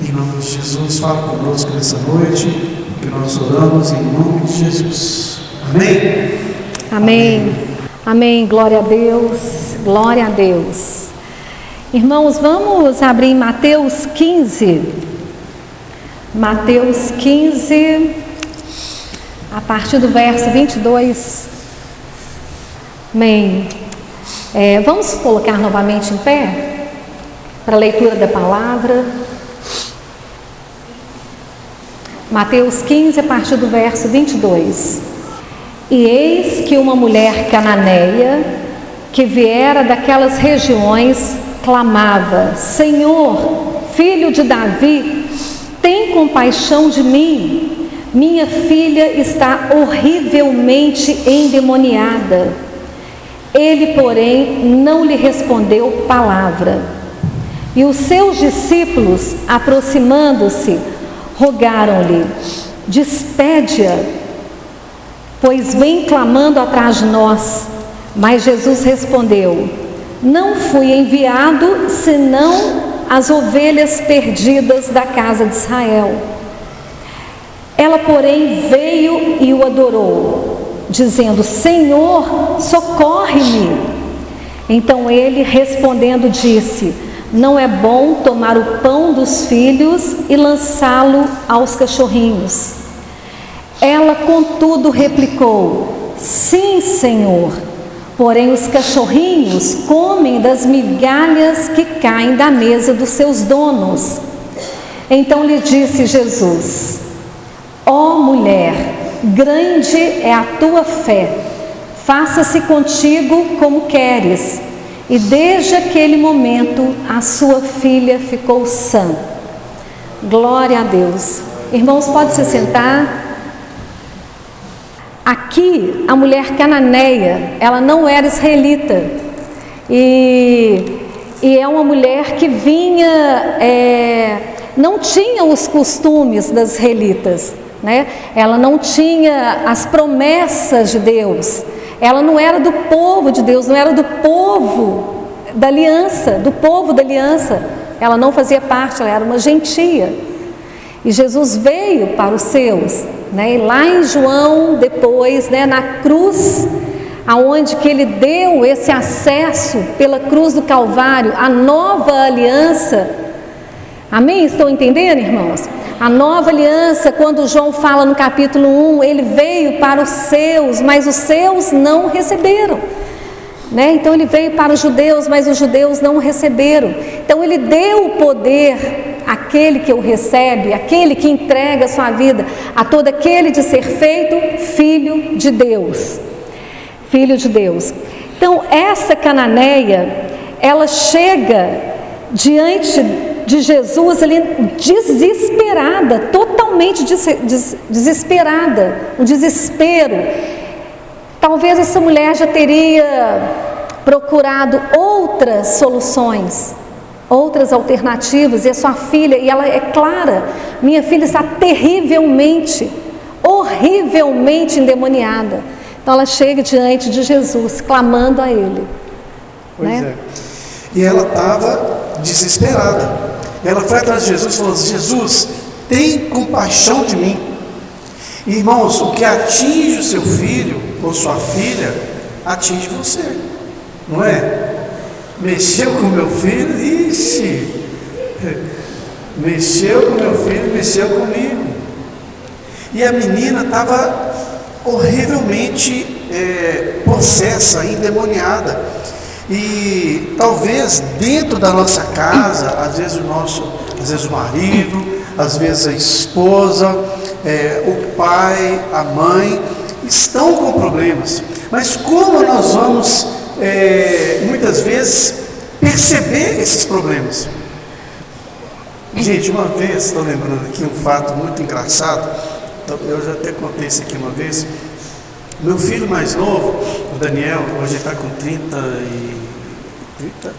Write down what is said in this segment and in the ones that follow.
Em nome de Jesus, fala conosco nessa noite, que nós oramos em nome de Jesus. Amém? Amém. Amém. Glória a Deus. Glória a Deus. Irmãos, vamos abrir em Mateus 15. Mateus 15, a partir do verso 22. Amém. Vamos colocar novamente em pé para a leitura da palavra. Mateus 15, a partir do verso 22. E eis que uma mulher cananeia, que viera daquelas regiões, clamava: Senhor, filho de Davi, tem compaixão de mim. Minha filha está horrivelmente endemoniada. Ele, porém, não lhe respondeu palavra. E os seus discípulos, aproximando-se, rogaram-lhe: despede-a, pois vem clamando atrás de nós. Mas Jesus respondeu: não fui enviado senão as ovelhas perdidas da casa de Israel. Ela, porém, veio e o adorou, dizendo: Senhor, socorre-me. Então ele, respondendo, disse: não é bom tomar o pão dos filhos e lançá-lo aos cachorrinhos. Ela, contudo, replicou: sim, Senhor, porém os cachorrinhos comem das migalhas que caem da mesa dos seus donos. Então lhe disse Jesus: ó mulher, grande é a tua fé, faça-se contigo como queres. E desde aquele momento a sua filha ficou sã. Glória a Deus. Irmãos, pode se sentar. Aqui, a mulher cananeia, ela não era israelita, e é uma mulher que vinha, não tinha os costumes das israelitas, né? Ela não tinha as promessas de Deus, ela não era do povo de Deus, não era do povo da aliança, ela não fazia parte, ela era uma gentia. E Jesus veio para os seus, né? E lá em João, depois, né, na cruz, aonde que ele deu esse acesso pela cruz do Calvário, a nova aliança. Amém? Estão entendendo, irmãos? A nova aliança, quando João fala no capítulo 1, ele veio para os seus, mas os seus não receberam, né? Então ele veio para os judeus, mas os judeus não receberam. Então ele deu o poder àquele que o recebe, aquele que entrega a sua vida, a todo aquele de ser feito filho de Deus. Filho de Deus. Então essa cananeia, ela chega diante de Jesus ali desesperada, totalmente desesperada, um desespero. Talvez essa mulher já teria procurado outras soluções, outras alternativas, e a sua filha, e ela é clara: minha filha está terrivelmente, horrivelmente endemoniada. Então ela chega diante de Jesus, clamando a Ele. Pois né? E ela estava desesperada. Ela foi atrás de Jesus e falou: Jesus, tem compaixão de mim. Irmãos, o que atinge o seu filho ou sua filha, atinge você, não é? Mexeu com meu filho, ixi, mexeu com meu filho, mexeu comigo. E a menina estava horrivelmente possessa, endemoniada. E talvez dentro da nossa casa, às vezes o marido, às vezes a esposa, o pai, a mãe, estão com problemas. Mas como nós vamos muitas vezes perceber esses problemas? Gente, uma vez, estou lembrando aqui um fato muito engraçado, eu já até contei isso aqui uma vez. Meu filho mais novo, o Daniel, hoje está com 30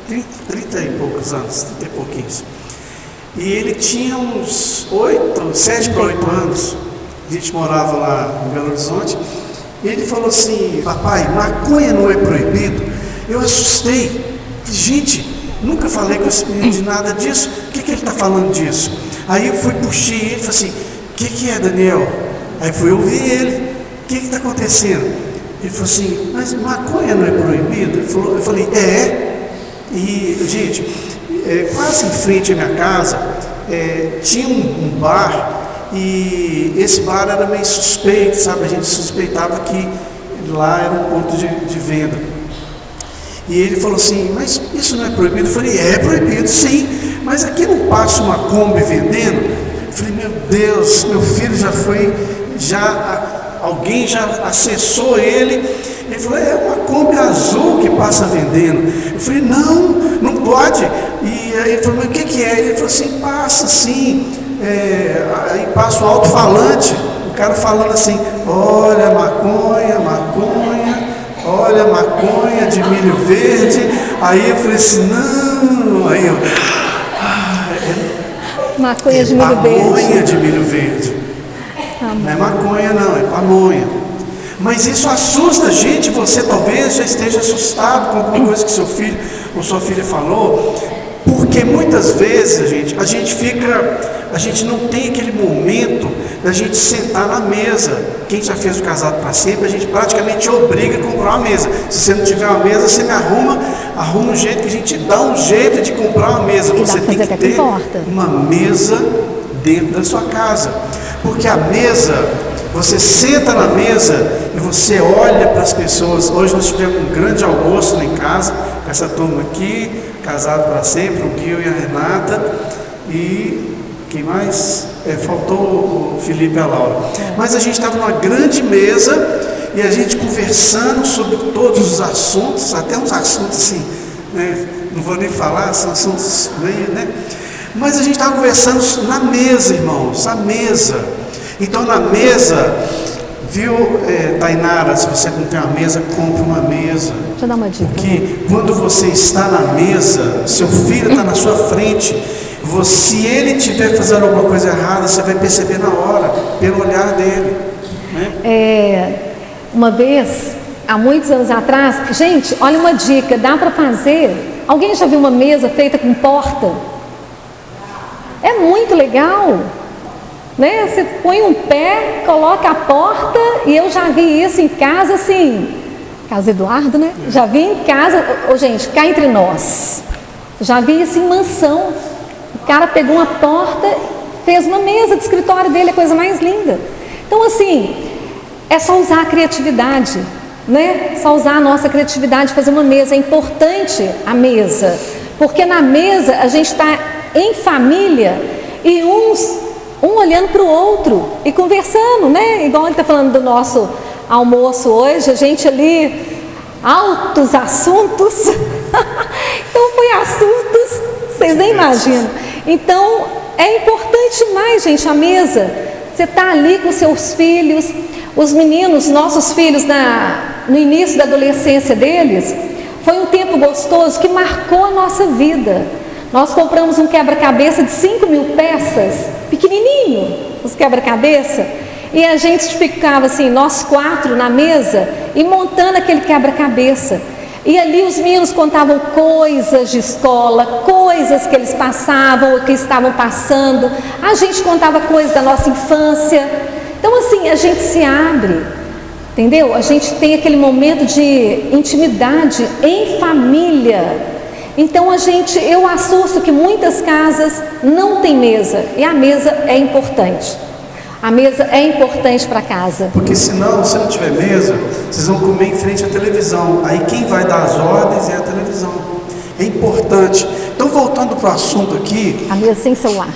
e poucos anos, 30 e pouquinhos. E ele tinha uns 7 para 8 anos. A gente morava lá em Belo Horizonte. E ele falou assim: papai, maconha não é proibido? Eu assustei. Gente, nunca falei com esse menino de nada disso. O que ele está falando disso? Aí eu fui, puxei ele e falei assim, o que é, Daniel? Aí fui ouvir ele, o que está acontecendo? Ele falou assim, mas maconha não é proibido? Eu falei, E, gente, quase em frente à minha casa, tinha um bar, e esse bar era meio suspeito, sabe? A gente suspeitava que lá era um ponto de venda. E ele falou assim, mas isso não é proibido? Eu falei, é proibido sim, mas aqui não passa uma Kombi vendendo? Eu falei, meu Deus, meu filho alguém já acessou ele. Ele falou, é uma Kombi azul que passa vendendo. Eu falei, não pode. E aí ele falou, mas o que é? Ele falou assim, passa sim, aí passa o alto-falante, o cara falando assim, olha maconha, olha maconha de milho verde. Aí eu falei assim, não, aí eu, maconha de milho verde. Pamonha de milho verde. Não é maconha não, é pamonha. Mas isso assusta a gente, você talvez já esteja assustado com alguma coisa que seu filho ou sua filha falou, porque muitas vezes a gente não tem aquele momento da gente sentar na mesa. Quem já fez o Casado para Sempre, a gente praticamente obriga a comprar uma mesa. Se você não tiver uma mesa, você me arruma um jeito, que a gente dá um jeito de comprar uma mesa. Você tem que ter uma mesa dentro da sua casa, porque a mesa, você senta na mesa e você olha para as pessoas. Hoje nós tivemos um grande almoço lá em casa, com essa turma aqui, Casado para Sempre, o Gil e a Renata, e quem mais? Faltou o Felipe e a Laura. Mas a gente estava numa grande mesa, e a gente conversando sobre todos os assuntos, até uns assuntos assim, né? Não vou nem falar, são assuntos meio, né? Mas a gente estava conversando na mesa, irmãos, a mesa. Então na mesa, viu, Tainara, se você não tem uma mesa, compre uma mesa. Deixa eu dar uma dica. Porque quando você está na mesa, seu filho está na sua frente, se ele estiver fazendo alguma coisa errada, você vai perceber na hora, pelo olhar dele, né? Uma vez, há muitos anos atrás, gente, olha uma dica, dá para fazer. Alguém já viu uma mesa feita com porta? É muito legal, né? Você põe um pé, coloca a porta, e eu já vi isso em casa, assim, casa Eduardo, né? Já vi em casa, gente, cá entre nós, já vi isso em mansão. O cara pegou uma porta, fez uma mesa de escritório dele, a coisa mais linda. Então, assim, é só usar a criatividade, né? Só usar a nossa criatividade, fazer uma mesa. É importante a mesa, porque na mesa a gente está em família e um olhando para o outro e conversando, né? Igual ele está falando do nosso almoço hoje, a gente ali, altos assuntos. Então foi assuntos, vocês nem imaginam. Então é importante demais, gente, a mesa. Você está ali com seus filhos, os meninos, nossos filhos, no início da adolescência deles, foi um tempo gostoso que marcou a nossa vida. Nós compramos um quebra-cabeça de 5.000 peças, pequenininho, os quebra-cabeça, e a gente ficava assim, nós 4 na mesa, e montando aquele quebra-cabeça. E ali os meninos contavam coisas de escola, coisas que eles passavam ou que estavam passando. A gente contava coisas da nossa infância. Então assim, a gente se abre, entendeu? A gente tem aquele momento de intimidade em família. Então eu assusto que muitas casas não tem mesa, e a mesa é importante. A mesa é importante para casa. Porque senão, se não tiver mesa, vocês vão comer em frente à televisão. Aí quem vai dar as ordens é a televisão. É importante. Então, voltando para o assunto aqui... A mesa sem celular.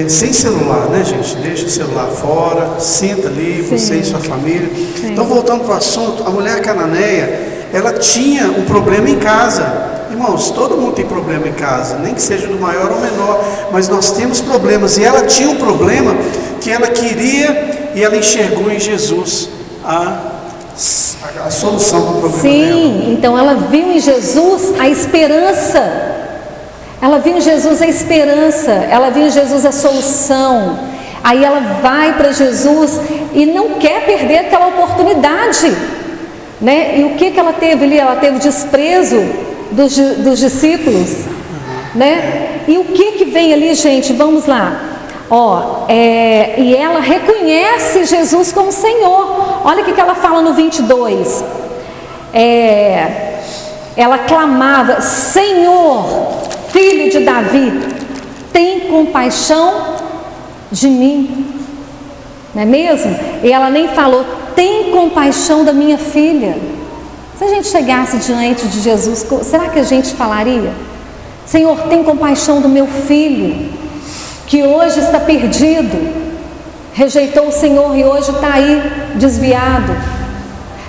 Sem celular, né, gente? Deixa o celular fora, senta ali, sim, você e sua família. Sim. Então, voltando para o assunto, a mulher cananeia, ela tinha um problema em casa. Irmãos, todo mundo tem problema em casa, nem que seja do maior ou menor, mas nós temos problemas. E ela tinha um problema que ela queria, e ela enxergou em Jesus a solução para o problema dela. Sim, então ela viu em Jesus a esperança. Ela viu em Jesus a esperança, ela viu em Jesus a solução. Aí ela vai para Jesus e não quer perder aquela oportunidade, né? E o que ela teve ali? Ela teve desprezo dos discípulos, né? E o que vem ali, gente? Vamos lá. E ela reconhece Jesus como Senhor. Olha o que ela fala no 22. Ela clamava: Senhor, filho de Davi, tem compaixão de mim. Não é mesmo? E ela nem falou: tem compaixão da minha filha. Se a gente chegasse diante de Jesus, será que a gente falaria: Senhor, tem compaixão do meu filho, que hoje está perdido, rejeitou o Senhor e hoje está aí desviado?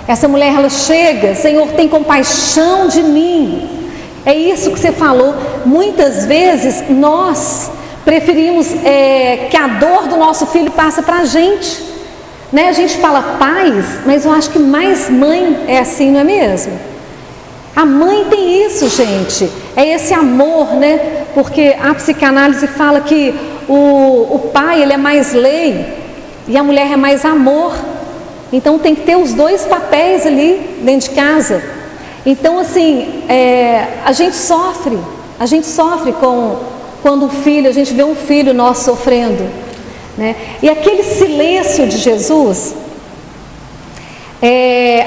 Essa mulher, ela chega: Senhor, tem compaixão de mim. É isso que você falou. Muitas vezes nós preferimos que a dor do nosso filho passe para a gente, né? A gente fala pais, mas eu acho que mais mãe é assim, não é mesmo? A mãe tem isso, gente, é esse amor, né? Porque a psicanálise fala que o pai, ele é mais lei e a mulher é mais amor. Então tem que ter os dois papéis ali dentro de casa. Então assim, a gente sofre quando a gente vê um filho nosso sofrendo, né? E aquele silêncio de Jesus,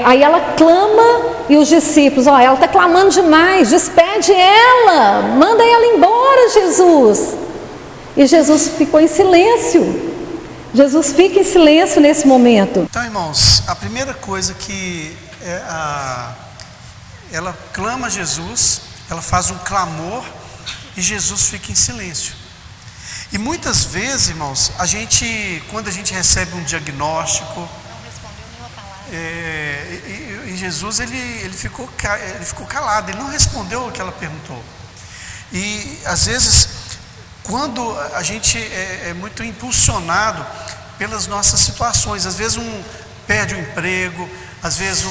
aí ela clama e os discípulos: ela está clamando demais, despede ela, manda ela embora, Jesus. E Jesus ficou em silêncio. Jesus fica em silêncio nesse momento. Então, irmãos, a primeira coisa que ela clama a Jesus, ela faz um clamor e Jesus fica em silêncio. E muitas vezes, irmãos, quando a gente recebe um diagnóstico, não respondeu nenhuma palavra. E Jesus ele ficou calado, ele não respondeu o que ela perguntou. E às vezes, quando a gente é muito impulsionado pelas nossas situações, às vezes perde o emprego, às vezes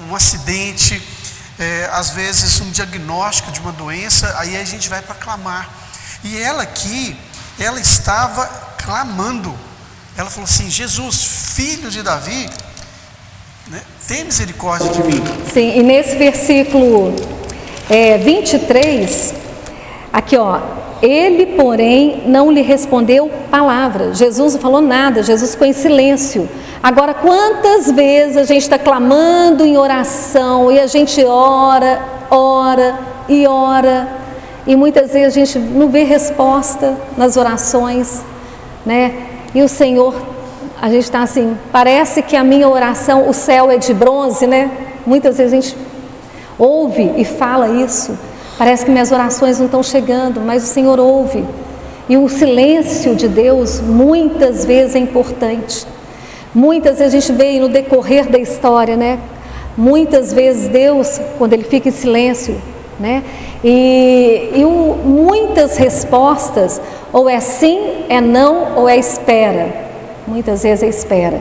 um acidente, às vezes um diagnóstico de uma doença, aí a gente vai para clamar. E ela aqui, ela estava clamando. Ela falou assim: Jesus, filho de Davi, né, tem misericórdia de mim. Sim, e nesse versículo 23, aqui ele, porém, não lhe respondeu palavra. Jesus não falou nada, Jesus ficou em silêncio. Agora, quantas vezes a gente está clamando em oração e a gente ora e muitas vezes a gente não vê resposta nas orações, né? E o Senhor, a gente está assim, parece que a minha oração, o céu é de bronze, né? Muitas vezes a gente ouve e fala isso. Parece que minhas orações não estão chegando, mas o Senhor ouve. E o silêncio de Deus muitas vezes é importante. Muitas vezes a gente vê no decorrer da história, né? Muitas vezes Deus, quando Ele fica em silêncio, né? Muitas respostas, ou é sim, é não, ou é espera. Muitas vezes é espera.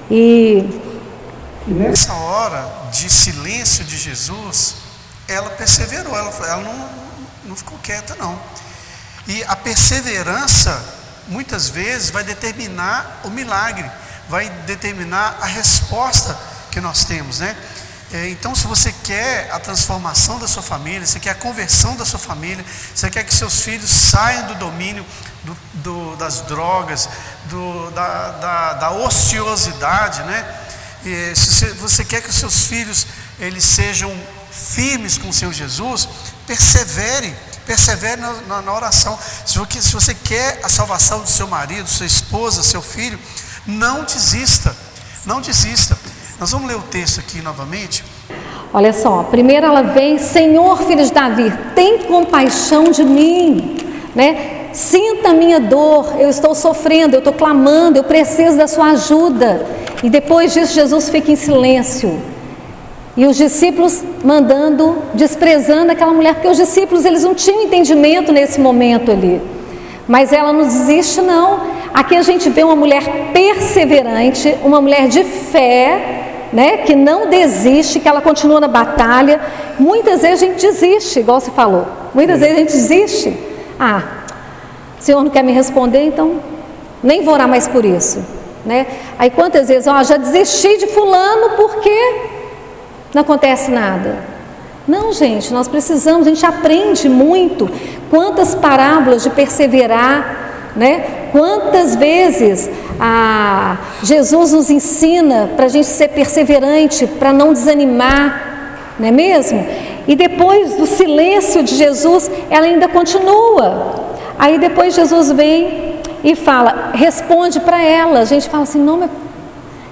E nessa hora de silêncio de Jesus, ela perseverou, ela não ficou quieta, não. E a perseverança, muitas vezes, vai determinar o milagre, vai determinar a resposta que nós temos, né? Então, se você quer a transformação da sua família, você quer a conversão da sua família, você quer que seus filhos saiam do domínio das drogas, da ociosidade, né? E se você quer que os seus filhos eles sejam firmes com o Senhor Jesus, persevere na oração. Se você quer a salvação do seu marido, sua esposa, seu filho, não desista. Nós vamos ler o texto aqui novamente. Olha só, primeiro ela vem: Senhor, filho de Davi, tem compaixão de mim, né? Sinta a minha dor, eu estou sofrendo, eu estou clamando, eu preciso da sua ajuda. E depois disso Jesus fica em silêncio. E os discípulos desprezando aquela mulher, porque os discípulos eles não tinham entendimento nesse momento ali. Mas ela não desiste, não. Aqui a gente vê uma mulher perseverante, uma mulher de fé, né, que não desiste, que ela continua na batalha. Muitas vezes a gente desiste, igual você falou. Muitas vezes a gente desiste. O Senhor não quer me responder, então nem vou orar mais por isso, né? Aí quantas vezes, já desisti de fulano porque não acontece nada. Não, gente, nós precisamos, a gente aprende muito. Quantas parábolas de perseverar, né? Quantas vezes Jesus nos ensina para a gente ser perseverante, para não desanimar, não é mesmo? E depois do silêncio de Jesus, ela ainda continua. Aí depois Jesus vem e fala, responde para ela. A gente fala assim, não, mas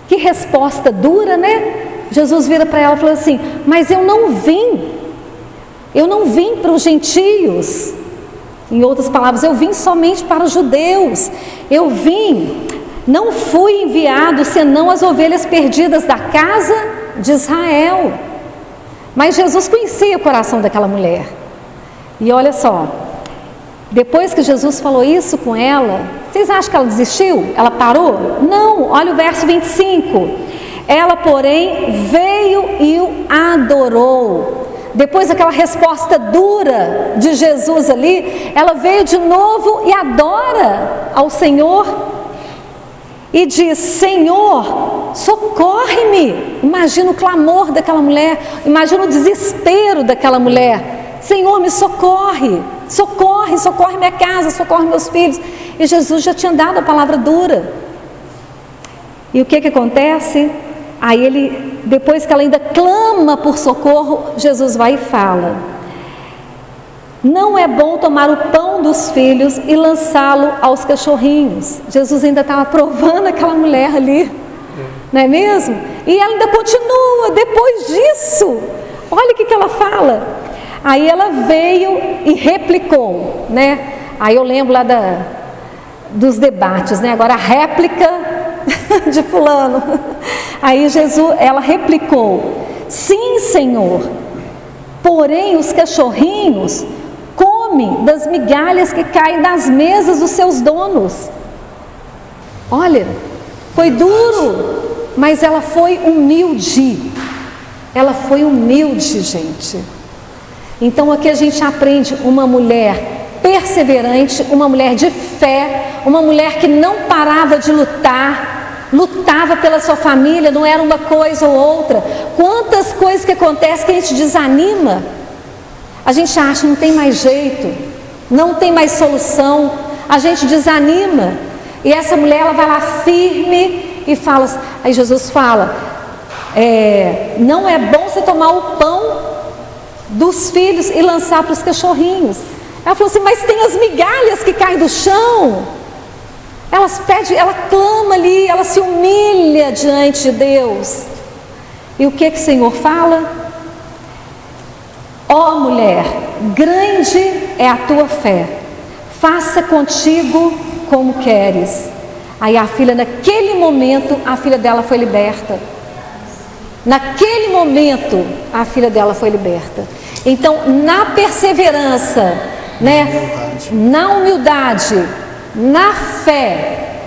que resposta dura, né? Jesus vira para ela e fala assim, mas eu não vim para os gentios. Em outras palavras, eu vim somente para os judeus. Não fui enviado senão as ovelhas perdidas da casa de Israel. Mas Jesus conhecia o coração daquela mulher. E olha só, depois que Jesus falou isso com ela, vocês acham que ela desistiu? Ela parou? Não, olha o verso 25. Ela, porém, veio e o adorou. Depois daquela resposta dura de Jesus ali, ela veio de novo e adora ao Senhor. E diz, Senhor, socorre-me. Imagina o clamor daquela mulher, imagina o desespero daquela mulher. Senhor, me socorre, socorre minha casa, socorre meus filhos. E Jesus já tinha dado a palavra dura. E o que acontece? Aí depois que ela ainda clama por socorro, Jesus vai e fala, não é bom tomar o pão dos filhos e lançá-lo aos cachorrinhos. Jesus ainda estava provando aquela mulher ali, não é mesmo? E ela ainda continua, depois disso, olha o que ela fala. Aí ela veio e replicou, né? Aí eu lembro lá dos debates, né? Agora a réplica de fulano. Aí ela replicou, sim, Senhor, porém os cachorrinhos comem das migalhas que caem das mesas dos seus donos. Olha, foi duro, mas ela foi humilde. Ela foi humilde, gente. Então aqui a gente aprende uma mulher perseverante, uma mulher de fé, uma mulher que não parava de lutava pela sua família, não era uma coisa ou outra. Quantas coisas que acontecem que a gente desanima, a gente acha não tem mais jeito, não tem mais solução, a gente desanima. E essa mulher, ela vai lá firme e fala, aí Jesus fala, não é bom você tomar o pão dos filhos e lançar para os cachorrinhos. Ela falou assim, mas tem as migalhas que caem do chão. Ela clama ali, ela se humilha diante de Deus. E o que o Senhor fala? Ó mulher, grande é a tua fé, faça contigo como queres. Aí a filha, naquele momento, a filha dela foi liberta. Naquele momento, a filha dela foi liberta. Então, na perseverança, né, na humildade, na fé,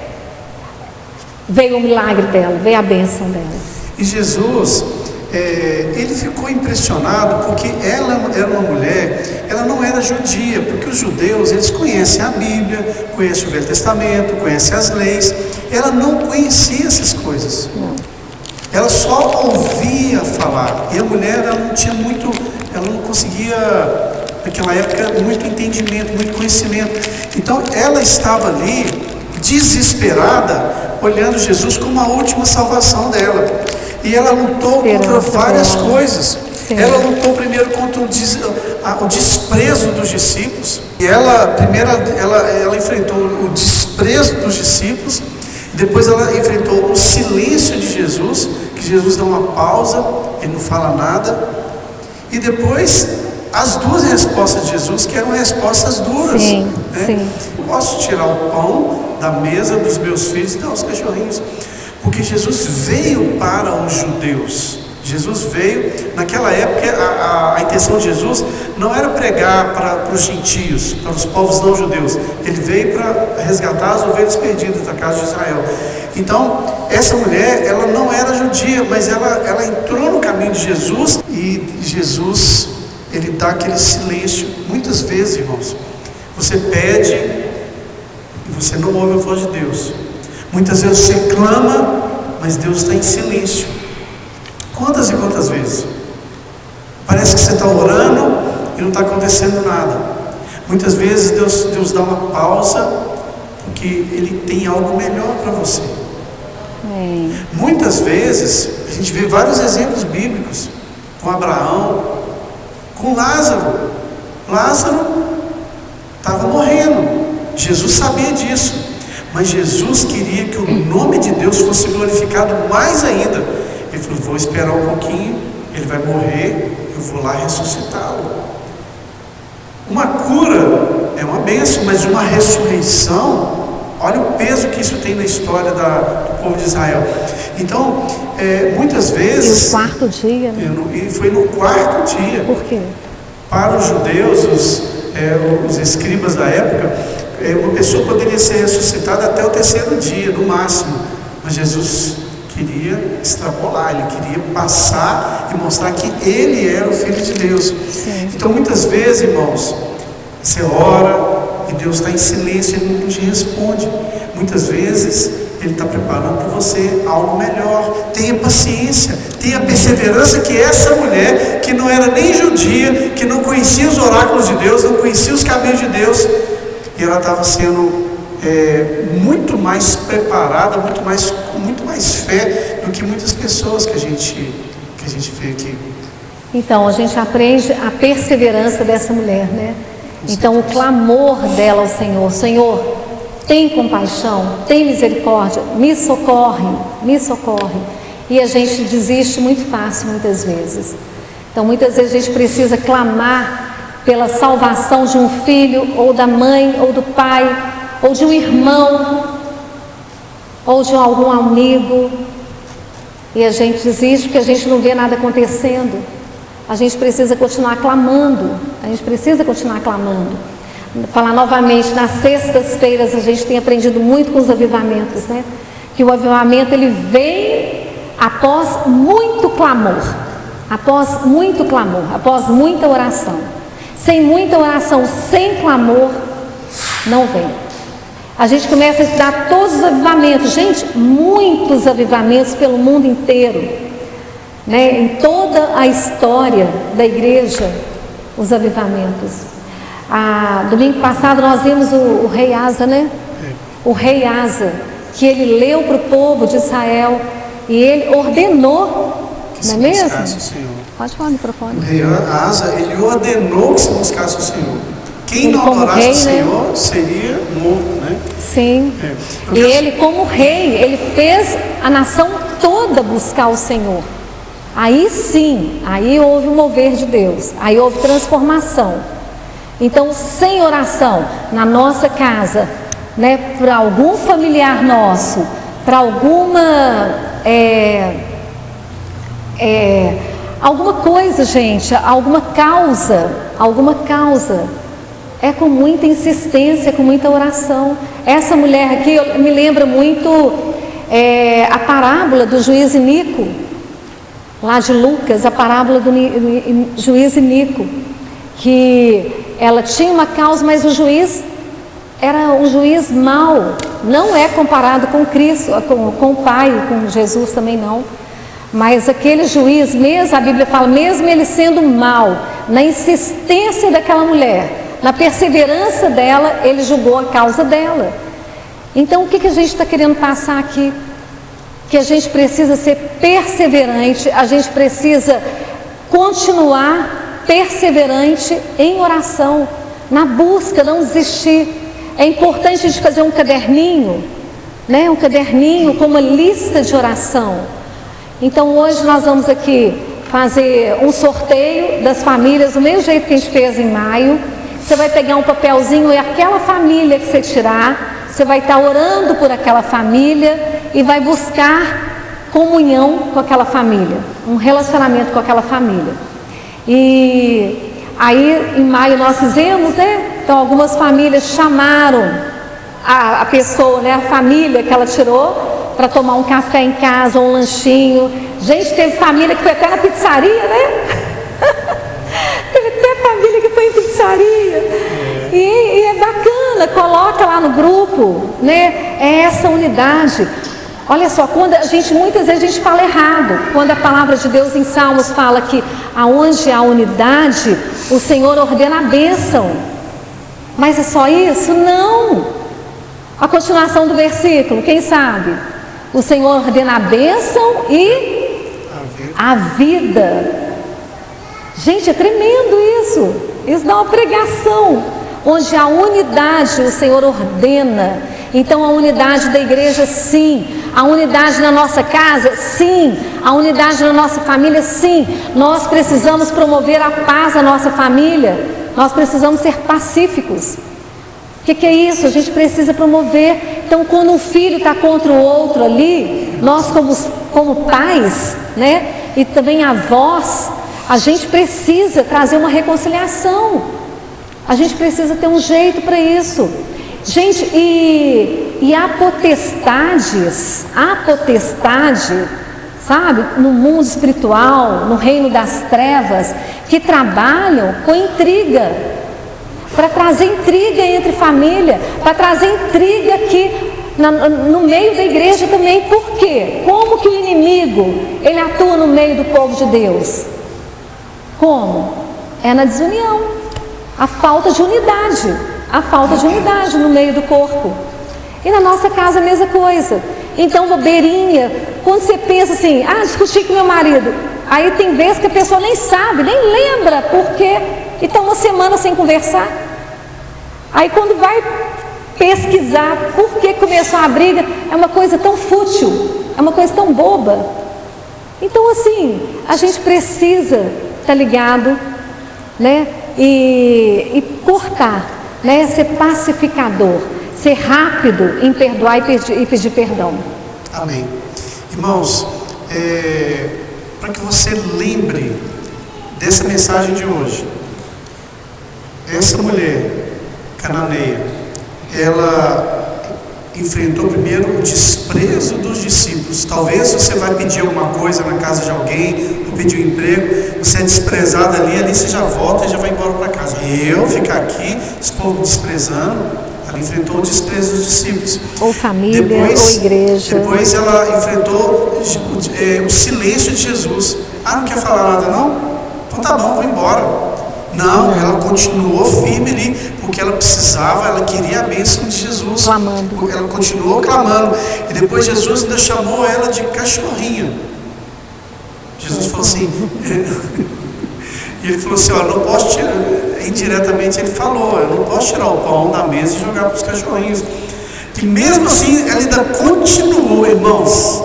veio o milagre dela, veio a bênção dela. E Jesus, ele ficou impressionado porque ela era uma mulher, ela não era judia, porque os judeus, eles conhecem a Bíblia, conhecem o Velho Testamento, conhecem as leis. Ela não conhecia essas coisas. Não. Ela só ouvia falar. E a mulher, ela não conseguia, naquela época, muito entendimento, muito conhecimento. Então ela estava ali desesperada, olhando Jesus como a última salvação dela. E ela lutou contra várias coisas. Ela lutou primeiro contra o desprezo dos discípulos. E ela enfrentou o desprezo dos discípulos. Depois ela enfrentou o silêncio de Jesus, que Jesus dá uma pausa, ele não fala nada. E depois as duas respostas de Jesus, que eram respostas duras. Sim, né? sim. Posso tirar o pão da mesa dos meus filhos e dar aos cachorrinhos? Porque Jesus veio para os judeus. Jesus veio, naquela época, a intenção de Jesus não era pregar para os gentios, para os povos não judeus. Ele veio para resgatar as ovelhas perdidas da casa de Israel. Então, essa mulher, ela não era judia, mas ela entrou no caminho de Jesus. E Jesus, ele dá aquele silêncio. Muitas vezes, irmãos, você pede e você não ouve a voz de Deus. Muitas vezes você clama, mas Deus está em silêncio. Quantas e quantas vezes Parece que você está orando e não está acontecendo nada. Muitas vezes Deus dá uma pausa, porque Ele tem algo melhor para você. Muitas vezes, a gente vê vários exemplos bíblicos, com Abraão, com Lázaro. Lázaro estava morrendo, Jesus sabia disso, mas Jesus queria que o nome de Deus fosse glorificado mais ainda. Ele falou: vou esperar um pouquinho, ele vai morrer, eu vou lá ressuscitá-lo. Uma cura é uma bênção, mas uma ressurreição, olha o peso que isso tem na história do povo de Israel. Então, muitas vezes... E o quarto dia, né? E foi no quarto dia. Por quê? Para os judeus, os escribas da época, uma pessoa poderia ser ressuscitada até o terceiro dia, no máximo. Mas Jesus queria extrapolar, Ele queria passar e mostrar que Ele era o Filho de Deus. Sim. Então, muitas vezes, irmãos, você ora e Deus está em silêncio, Ele não te responde. Muitas vezes Ele está preparando para você algo melhor. Tenha paciência, tenha perseverança, que essa mulher, que não era nem judia, que não conhecia os oráculos de Deus, não conhecia os caminhos de Deus, e ela estava sendo muito mais preparada, com muito mais fé do que muitas pessoas que a gente vê aqui. Então, a gente aprende a perseverança dessa mulher, né? Então, o clamor dela ao Senhor: Senhor, tem compaixão, tem misericórdia, me socorre, me socorre. E a gente desiste muito fácil, muitas vezes. Então, muitas vezes a gente precisa clamar pela salvação de um filho, ou da mãe, ou do pai, ou de um irmão, ou de algum amigo. E a gente desiste porque a gente não vê nada acontecendo. A gente precisa continuar clamando. A gente precisa continuar clamando. Falar novamente, nas sextas-feiras a gente tem aprendido muito com os avivamentos, né? Que o avivamento, ele vem após muito clamor, após muito clamor, após muita oração. Sem muita oração, sem clamor, não vem. A gente começa a estudar todos os avivamentos, gente, muitos avivamentos pelo mundo inteiro, né? Em toda a história da igreja, os avivamentos. Domingo passado nós vimos o rei Asa, né? O rei Asa, que ele leu para o povo de Israel e ele ordenou, não é mesmo? Pode falar no microfone. O rei Asa, ele ordenou que se buscasse o Senhor. Quem não adorasse rei, o Senhor, né, seria morto, né? Sim. E ele, como rei, ele fez a nação toda buscar o Senhor. Aí sim, aí houve o mover de Deus, aí houve transformação. Então, sem oração na nossa casa, né, para algum familiar nosso, para alguma coisa, gente, alguma causa, é com muita insistência, com muita oração. Essa mulher aqui me lembra muito a parábola do juiz Inico, lá de Lucas, a parábola do juiz Inico, que ela tinha uma causa, mas o juiz era um juiz mau. Não é comparado com Cristo, com o Pai, com Jesus também não. Mas aquele juiz, mesmo, a Bíblia fala, mesmo ele sendo mau, na insistência daquela mulher, na perseverança dela, ele julgou a causa dela. Então, o que a gente está querendo passar aqui? Que a gente precisa ser perseverante, a gente precisa continuar perseverante em oração, na busca, não desistir. É importante a gente fazer um caderninho, né? Um caderninho com uma lista de oração. Então hoje nós vamos aqui fazer um sorteio das famílias, do mesmo jeito que a gente fez em maio. Você vai pegar um papelzinho e aquela família que você tirar, você vai estar orando por aquela família e vai buscar comunhão com aquela família, um relacionamento com aquela família. E aí em maio nós fizemos, né? Então algumas famílias chamaram a pessoa, né? A família que ela tirou para tomar um café em casa, um lanchinho. Gente, teve família que foi até na pizzaria, né? Teve até família que foi em pizzaria. E é bacana, coloca lá no grupo, né? É essa unidade. Olha só, quando muitas vezes a gente fala errado. Quando a palavra de Deus em Salmos fala que aonde há unidade, o Senhor ordena a bênção. Mas é só isso? Não! A continuação do versículo, quem sabe? O Senhor ordena a bênção e a vida. Gente, é tremendo isso. Isso dá uma pregação. Onde há unidade, o Senhor ordena. Então a unidade da igreja, sim. A unidade na nossa casa, sim. A unidade na nossa família, sim. Nós precisamos promover a paz na nossa família. Nós precisamos ser pacíficos. O que é isso? A gente precisa promover. Então, quando um filho está contra o outro ali, nós como pais, né? E também avós, a gente precisa trazer uma reconciliação. A gente precisa ter um jeito para isso. Gente, e há potestade, sabe, no mundo espiritual, no reino das trevas, que trabalham com intriga, para trazer intriga entre família, para trazer intriga aqui no meio da igreja também. Por quê? Como que o inimigo, ele atua no meio do povo de Deus? Como? É na desunião, a falta de unidade no meio do corpo. E na nossa casa a mesma coisa. Então, bobeirinha, quando você pensa assim, discuti com meu marido, aí tem vezes que a pessoa nem sabe, nem lembra por quê, e está uma semana sem conversar. Aí quando vai pesquisar por que começou a briga, é uma coisa tão fútil, é uma coisa tão boba. Então, assim, a gente precisa estar ligado, né? E cortar, né? Ser pacificador, ser rápido em perdoar e pedir perdão. Amém. Irmãos, para que você lembre dessa mensagem de hoje, essa mulher cananeia, ela enfrentou primeiro o desprezo dos discípulos. Talvez você vai pedir alguma coisa na casa de alguém, ou pedir um emprego, você é desprezado ali você já volta e já vai embora para casa. Eu ficar aqui, esse povo desprezando, ela enfrentou o desprezo dos discípulos. Ou família, ou igreja. Depois ela enfrentou o silêncio de Jesus. Não quer falar nada não? Então tá bom, vou embora. Não, ela continuou firme ali, porque ela precisava, ela queria a bênção de Jesus. Clamando. Ela continuou clamando. E depois Jesus ainda chamou ela de cachorrinha. Jesus falou assim, e ele falou assim, não posso tirar, indiretamente ele falou, eu não posso tirar o pão da mesa e jogar para os cachorrinhos. E mesmo assim, ela ainda continuou, irmãos.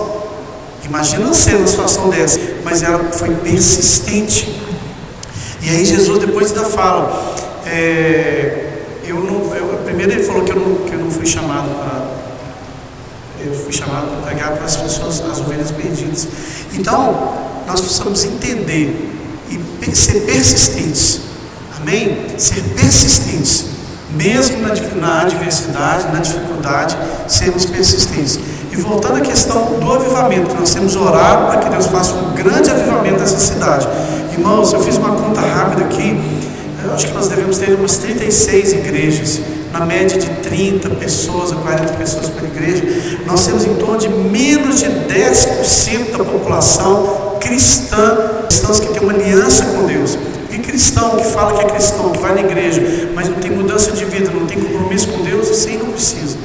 Imagina você numa situação dessa, mas ela foi persistente. E aí Jesus depois ainda fala, primeiro ele falou que eu não fui chamado para, eu fui chamado para pregar para as pessoas, as ovelhas perdidas. Então, nós precisamos entender e ser persistentes, amém? Ser persistentes, mesmo na adversidade, na dificuldade, sermos persistentes. E voltando à questão do avivamento, nós temos orado para que Deus faça um grande avivamento nessa cidade. Irmãos, eu fiz uma conta rápida aqui, eu acho que nós devemos ter umas 36 igrejas, na média de 30 pessoas a 40 pessoas por igreja. Nós temos em torno de menos de 10% da população cristãos que tem uma aliança com Deus. E cristão que fala que é cristão, que vai na igreja, mas não tem mudança de vida, não tem compromisso com Deus, isso aí não precisa.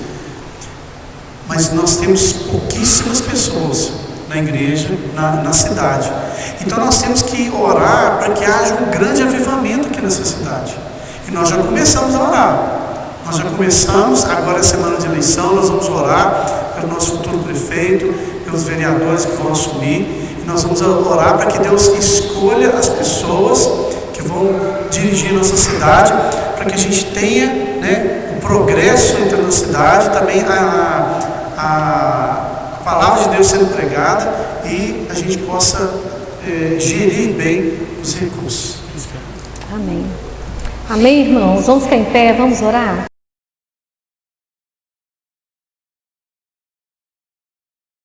Mas nós temos pouquíssimas pessoas na igreja, na cidade. Então nós temos que orar para que haja um grande avivamento aqui nessa cidade. E nós já começamos a orar. Nós já começamos, agora é semana de eleição, nós vamos orar pelo nosso futuro prefeito, pelos vereadores que vão assumir. E nós vamos orar para que Deus escolha as pessoas que vão dirigir nossa cidade, para que a gente tenha, né, o progresso entrando na cidade, também a palavra de Deus sendo pregada e a gente possa gerir bem os recursos. Amém. Amém, irmãos? Vamos ficar em pé, vamos orar?